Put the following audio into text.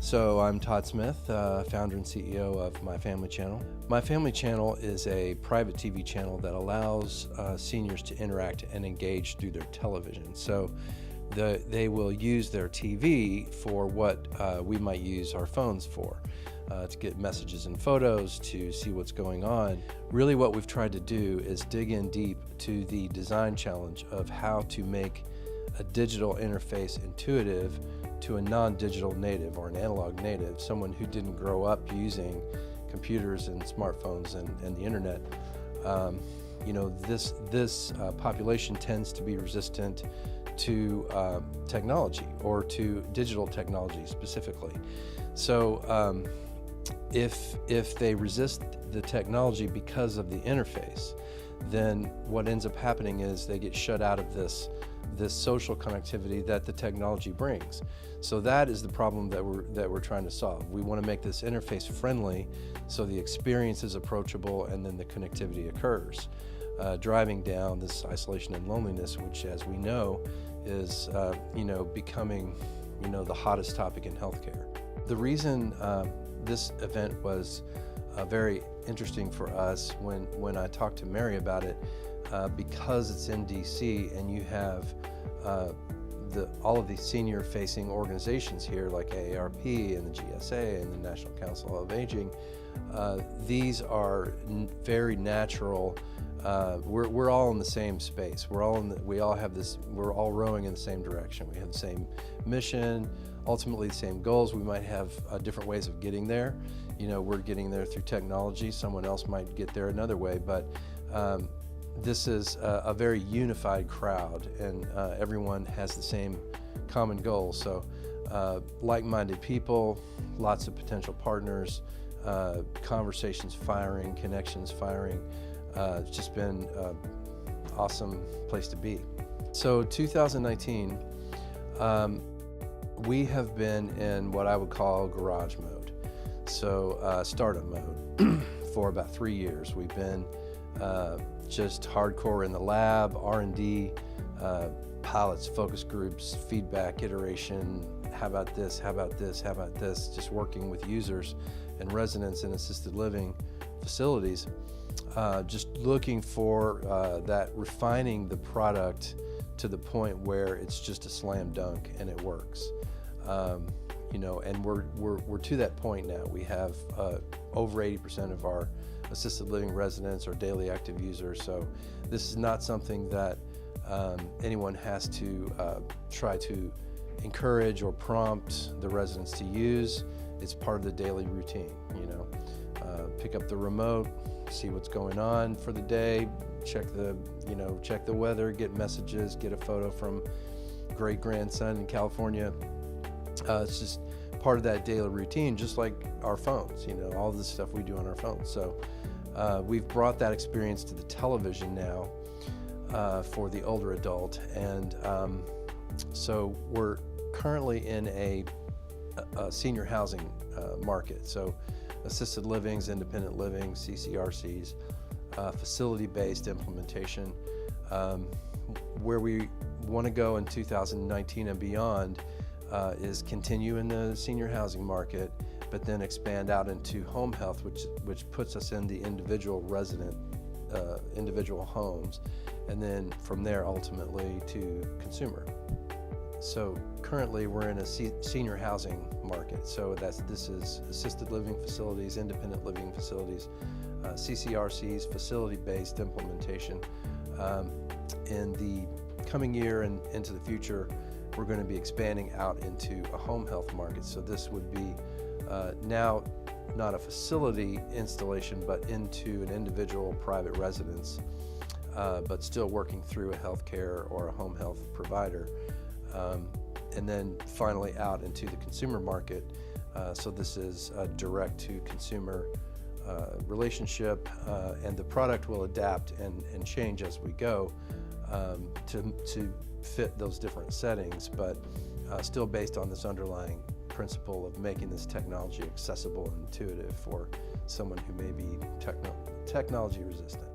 So I'm Todd Smith, founder and CEO of myFamilyChannel. myFamilyChannel is a private TV channel that allows seniors to interact and engage through their television. So they will use their TV for what we might use our phones for, to get messages and photos, to see what's going on. Really what we've tried to do is dig in deep to the design challenge of how to make a digital interface intuitive to a non-digital native or an analog native, someone who didn't grow up using computers and smartphones and the internet. This population tends to be resistant to technology, or to digital technology specifically. So if they resist the technology because of the interface, then what ends up happening is they get shut out of this social connectivity that the technology brings. So that is the problem that we're trying to solve. We want to make this interface friendly so the experience is approachable and then the connectivity occurs, driving down this isolation and loneliness, which, as we know, is becoming the hottest topic in healthcare. The reason this event was very interesting for us when I talked to Mary about it, because it's in DC and you have all of these senior-facing organizations here, like AARP and the GSA and the National Council of Aging. These are very natural. We're all in the same space. We're all rowing in the same direction. We have the same mission, ultimately the same goals. We might have different ways of getting there. We're getting there through technology. Someone else might get there another way, but this is a very unified crowd, and everyone has the same common goal. So like-minded people, lots of potential partners, conversations firing, connections firing. It's just been an awesome place to be. So 2019, we have been in what I would call garage mode. So startup mode for about 3 years. We've been just hardcore in the lab, R&D, pilots, focus groups, feedback, iteration, how about this, how about this, how about this, just working with users and residents in assisted living facilities, just looking for that, refining the product to the point where it's just a slam dunk and it works. And we're to that point now. We have over 80% of our assisted living residents are daily active users, so this is not something that anyone has to try to encourage or prompt the residents to use. It's part of the daily routine. Pick up the remote, see what's going on for the day, check the weather, get messages, get a photo from great-grandson in California. It's just part of that daily routine, just like our phones, all the stuff we do on our phones. So we've brought that experience to the television now for the older adult, and so we're currently in a senior housing market. So assisted livings, independent living, CCRCs, facility-based implementation. Where we want to go in 2019 and beyond is continue in the senior housing market, but then expand out into home health, which puts us in the individual resident, individual homes, and then from there ultimately to consumer. So currently we're in a senior housing market. So this is assisted living facilities, independent living facilities, CCRCs, facility-based implementation. In the coming year and into the future, we're going to be expanding out into a home health market. So this would be now not a facility installation, but into an individual private residence, but still working through a healthcare or a home health provider. And then finally out into the consumer market. So this is a direct-to-consumer relationship, and the product will adapt and change as we go to fit those different settings, but still based on this underlying principle of making this technology accessible and intuitive for someone who may be technology resistant.